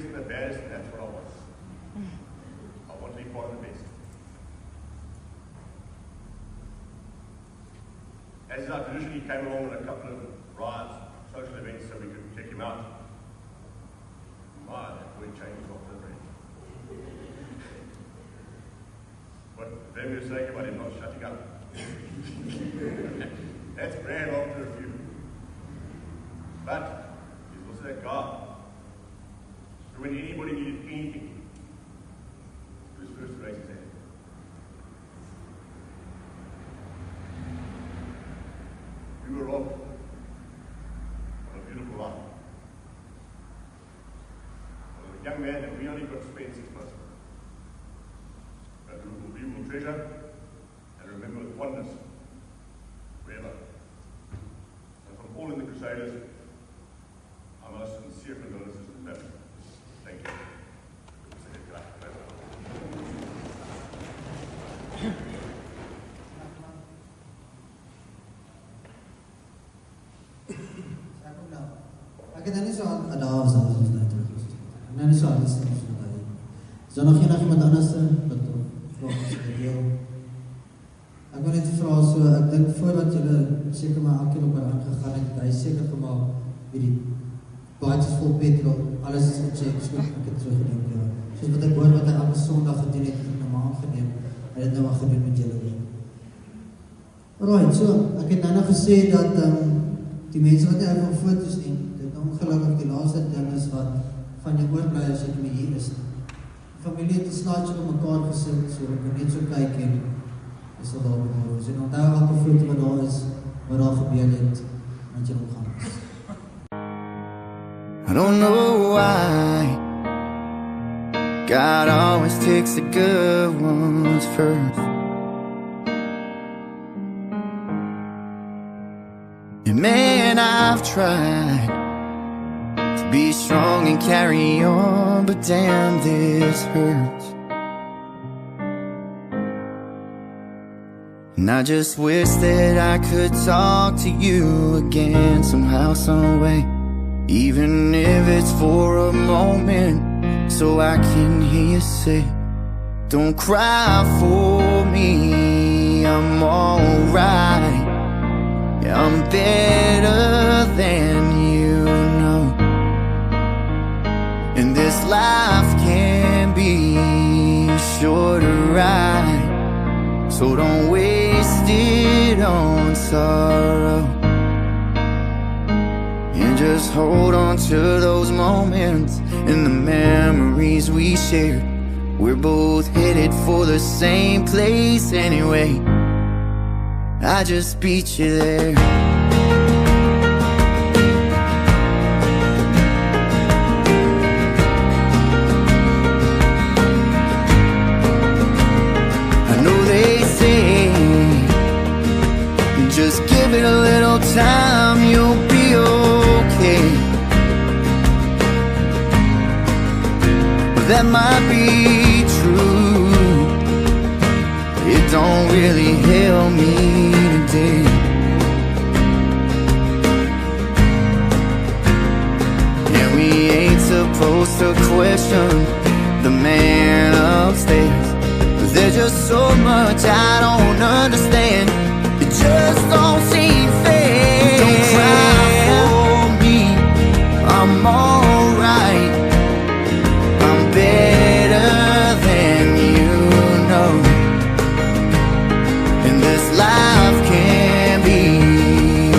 H: and the baddest, and that's what I want. I want to be part of the best. As is our tradition, he came along on a couple of rides, social events, so we could check him out. My, that boy changed after the break. What them were saying about him not shutting up. That's grand after a few. But he's also that guy. So when anybody needed anything, he was first to raise his hand. We were robbed on a beautiful life. A young man that we only got to spend 6 months with. But we will treasure and remember with fondness forever. And from all in the Crusaders, our most sincere condolences to the family. Thank you.
A: Ek het nou nie so aan daar was ons nou terug. Nou nie so aan die stem so daai. Is daar nog iemand anders wat vrae deel? Ek wil net vra so, ek dink voordat julle seker maar elkeen op 'n rand gegaan het, hy seker gemaak wie die baadjies vol petrol, alles is gecheck, so ek het so gedink, ja. Soos wat ek hoor wat hy elke Sondag gedoen het, in 'n maand geneem, hy het nou maar gedoen met julle weer. Alright, so, ek het nou nog gesê dat die mense wat nie van foto's nie, dit ongelukkig die laaste ding is wat van jou oorbly as jy nie meer hier is. Die familie het 'n slideshow op mekaar gesit, so ek kan net so kyk en is al daar behoor. So onthou elke foto wat daar is, wat daar gebeur het, wat jy omgaan is.
I: I don't know why God always takes the good ones first. And man, I've tried to be strong and carry on, but damn, this hurts. And I just wish that I could talk to you again somehow, some way. Even if it's for a moment, so I can hear you say, don't cry for me, I'm alright. Yeah, I'm better than you know. And this life can be short or right, so don't waste it on sorrow. And just hold on to those moments and the memories we shared. We're both headed for the same place anyway. I just beat you there. I know they say, just give it a little time, you'll be okay. But that might be true. It don't really help me today. And we ain't supposed to question the man upstairs, but there's just so much I don't understand. It just don't seem fair. Don't cry for me, I'm alright. I'm better than you know. And this life can be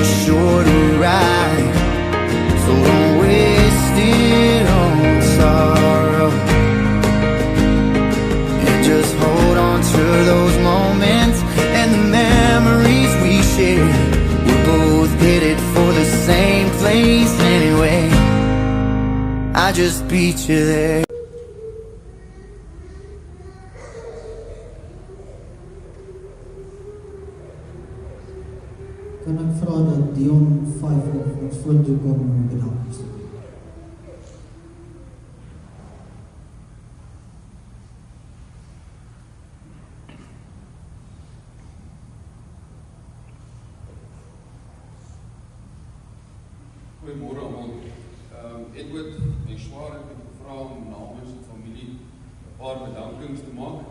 I: short or right, so don't waste it on sorrow. And just hold on to those moments and the memories we shared. We're both headed for the same place anyway. I just beat you there.
A: Kan ek vra dat Dion 5 op ons foto kom en bedank.
J: Goeiemôre almal. Edward, my swaar het gevra gevra om namens die familie 'n paar bedankings te maak.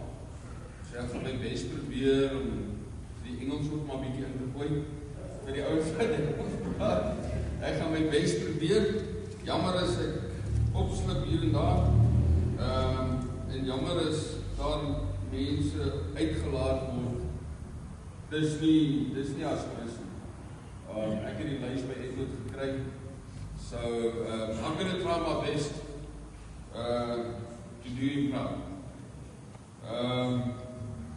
J: So ek gaan my bes probeer om die Engels ook maar bietjie in te gooi vir die ou vriende. Ek gaan my bes probeer. Jammer as ek opslip hier en daar. En jammer is daar mense uitgelaat word. Dis nie as is. Ek het die lys by Edward gekry. So I'm going to try my best to do him proud.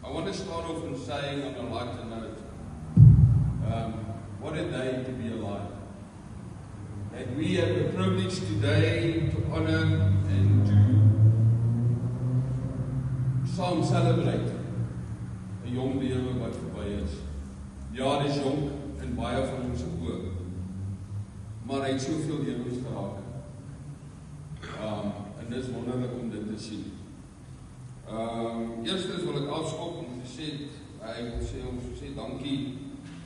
J: I want to start off in saying on a lighter note, what a day to be alive. And we have the privilege today to honor and to celebrate 'n jong lewe wat verby is. Ja, dis jonk in baie van ons oë. Maar hy het soveel lewens geraak. En dis wonderlik om dit te sien. Eerstens wil ek afskop om te sê, ons sê dankie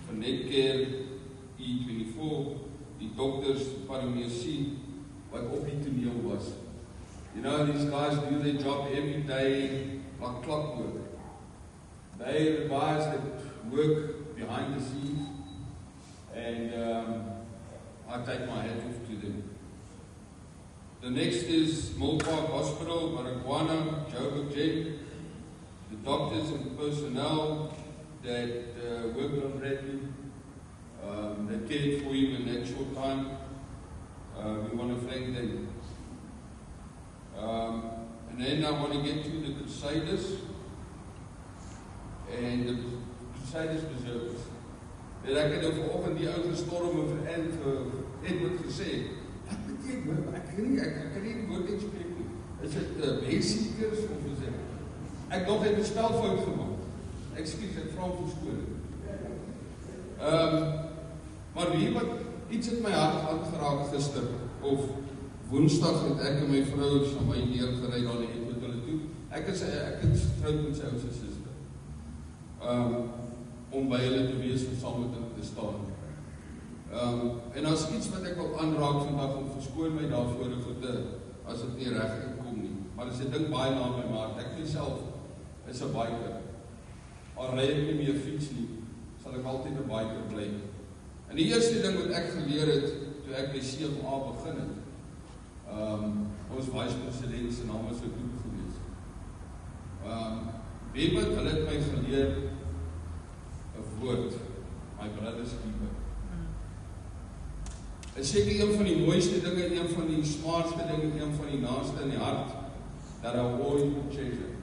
J: vir Netcare, E24, die dokters, Paramedici, wat op die toneel was. You know, these guys do their job every day like clockwork. They are the guys that work behind the scenes, and I take my hat off to them. The next is Milpark Hospital, Marijuana, Joburg Jet, the doctors and personnel that worked on Bradley, that cared for him in that short time. We want to thank them. And then I want to get to the Crusaders and the Crusaders Preservers. Dat ek het vanoggend die ou gestorm vir Edward gesê, wat beteken, ek kan nie die woord uitspreek nie. Is dit wetseekers of is dit? Ek nog het 'n spelfout gemaak. Ekskuus, ek vra om verskoning. Maar wie wat iets het my hart aangeraak gister, of Woensdag het ek en my vrou saam my neergery daar in Edward hulle toe. Ek het getroud met sy oudste suster. Om by hulle te wees en saam met hulle te staan. En as iets wat ek wil aanraak vandag, om verskoon my daarvoor as dit nie reg uitkom nie. Maar dis 'n ding baie na my hart. Ek myself is 'n biker. Al ry ek nie meer fiets nie, sal ek altyd 'n biker bly. En die eerste ding wat ek geleer het toe ek by CMA begin het, ons vice-president se naam was so goed gewees. Weet wat, hulle het my geleer 'n woord, my brother's keeper. Is seker een van die mooiste dinge, een van die smaakste dinge, een van die naaste in die hart, that I always treasure.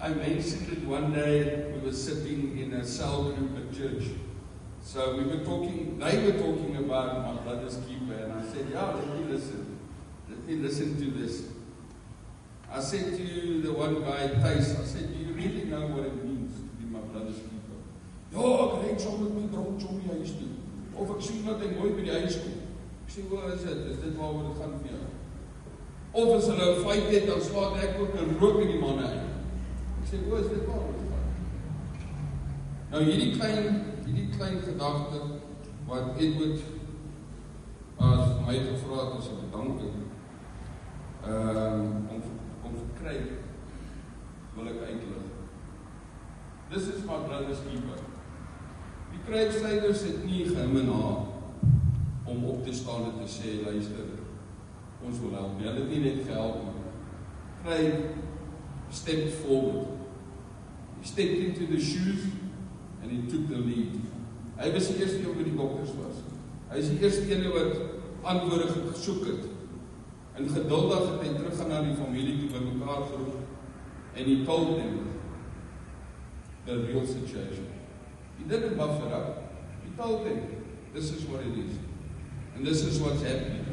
J: I mentioned it one day. We were sitting in a cell group at church. So they were talking about my brother's keeper, and I said, yeah, let me listen to this. I said to the one guy, Thijs, I said, do you really know what it means to be my brother's keeper? Ja, ek ry saam met my dronk chommy huis toe. Of ek sien dat hy mooi by die huis kom. Ek sê, hoe is dit? Is dit waaroor dit gaan vir jou? Of as hulle 'n fight het, dan slaat ek ook 'n rook in die manne uit. Ek sê, hoe is dit waaroor dit gaan? Nou hierdie klein gedagte wat Edward as my gevra het as 'n bedanking om verkry, wil ek uitlig. This is my brother's keeper. Die kruisleiders het nie gehim en haar om op te staan en te sê, luister, ons wil help. Hulle het nie net gehelp nie. Craig stepped forward. He stepped into the shoes and he took the lead. Hy was die eerste een wat die dokters was. Hy is die eerste een wat antwoorde gesoek het. En geduldig het hy teruggaan na die familie toe by mekaar geroep. And he told them the real situation. He didn't buff it up. He told them, this is what it is. And this is what's happening.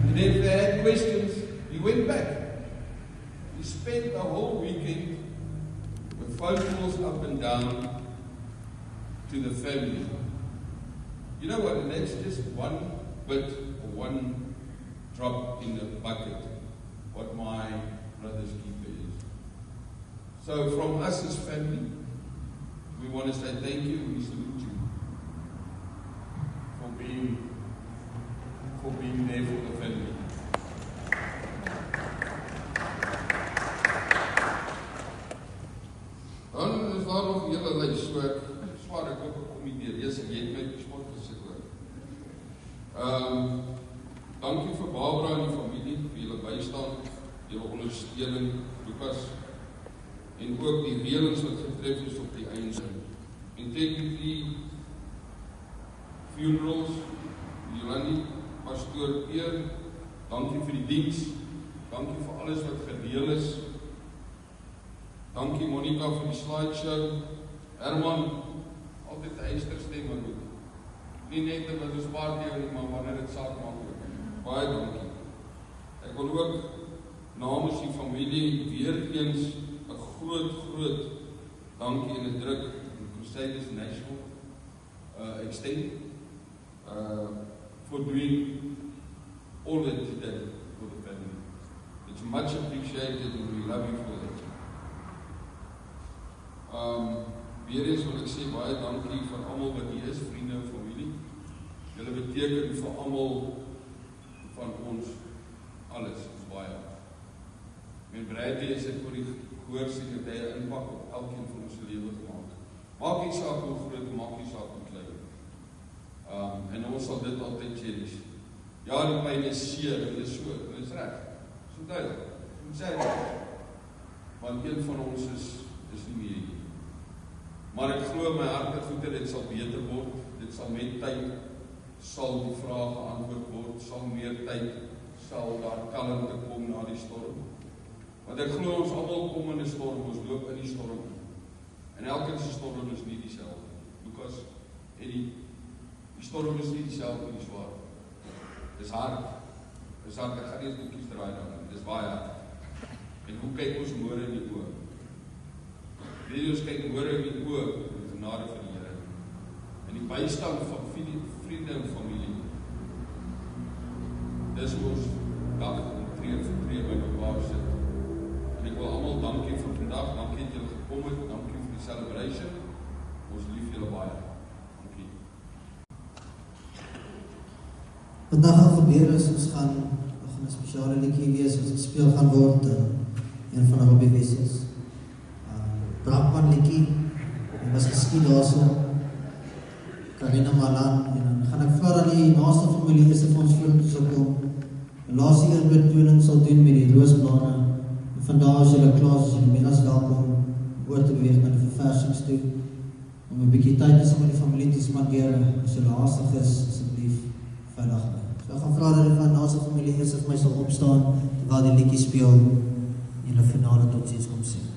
J: And if they had questions, he went back. He spent the whole weekend with phone calls up and down to the family. You know what? And that's just one bit or one drop in the bucket, what my brother's keeper is. So from us as family, we want to say thank you and we salute you for for being there for the family. Dan is daar nog 'n hele lys, so ek swaar ek ook kom nie deur. Jy het my spot gesit hoor. Dankie vir Barbara en die familie vir julle bystand, julle ondersteuning, Lukas, en ook die reëlings wat getref is op die einde. Integrity Funerals, Jolandi, Pastoor Peer, dankie vir die diens, dankie vir alles wat gereël is. Dankie Monica vir die slideshow. Herman, altyd 'n eysterstem wat moet. Nie net wat ons spaar jou nie, maar wanneer dit saak maak ook. Baie dankie. Ek wil ook namens die familie weer eens 'n groot dankie en 'n druk aan Crusaders National extend for doing all that you did for the family. It's much appreciated and we love you for that. Weer eens wil ek sê baie dankie vir almal wat hier is, vriende en familie. Julle beteken vir almal van ons alles, baie. Met Bradley is ek vir die gehoor sien dat hy 'n impak op elkeen van ons lewe gemaak. Maak nie saak hoe groot, maak nie saak hoe klein. En ons sal dit altyd cherish. Ja, die pyn is seer, dit is so, dit is reg. So duidelik. Moet sê dit. Want een van ons is nie meer hier. Maar ek glo my hart en voete, dit sal beter word. Dit sal met tyd, sal die vrae geantwoord word, sal meer tyd, sal daar kalmte kom na die storm. Want ek glo ons almal kom in 'n storm, ons loop in die storm. En elkeen se storm is nie dieselfde. Lukas, en die storm is nie dieselfde nie, swaar. Dis hard. Dis hard, ek gaan nie eens boekies draai daarin. Dis baie hard. En hoe kyk ons môre in die oë? Wie ons kyk môre in die oë, die genade van die Here. En die bystand van vriende en familie. Dis hoe ons dag tree vir tree by mekaar sit. En ek wil almal dankie vir vandag, dankie dat julle gekom het, dankie vir die celebration. Ons lief julle baie. Dankie.
A: Wat nou gaan gebeur is, ons gaan 'n spesiale liedjie wees wat gespeel gaan word een van Robbie Wessels. Brakman liedjie, en was geskied daarso, Karina Malan, en dan gaan ek vra dat die naaste familie is vir ons vorentoe sal kom. En laaste eerbetoning sal doen met die roosblare. En vandaag as julle klaar is, julle meer as welkom oor te beweeg na die verversing's toe, om 'n bietjie tyd is om met die familie te spandeer, as julle haastig is, asseblief veilig bly. So ek gaan vra dat die van naaste familie is of my sal opstaan, terwyl die liedjie speel, en julle finale totsiens kom sien.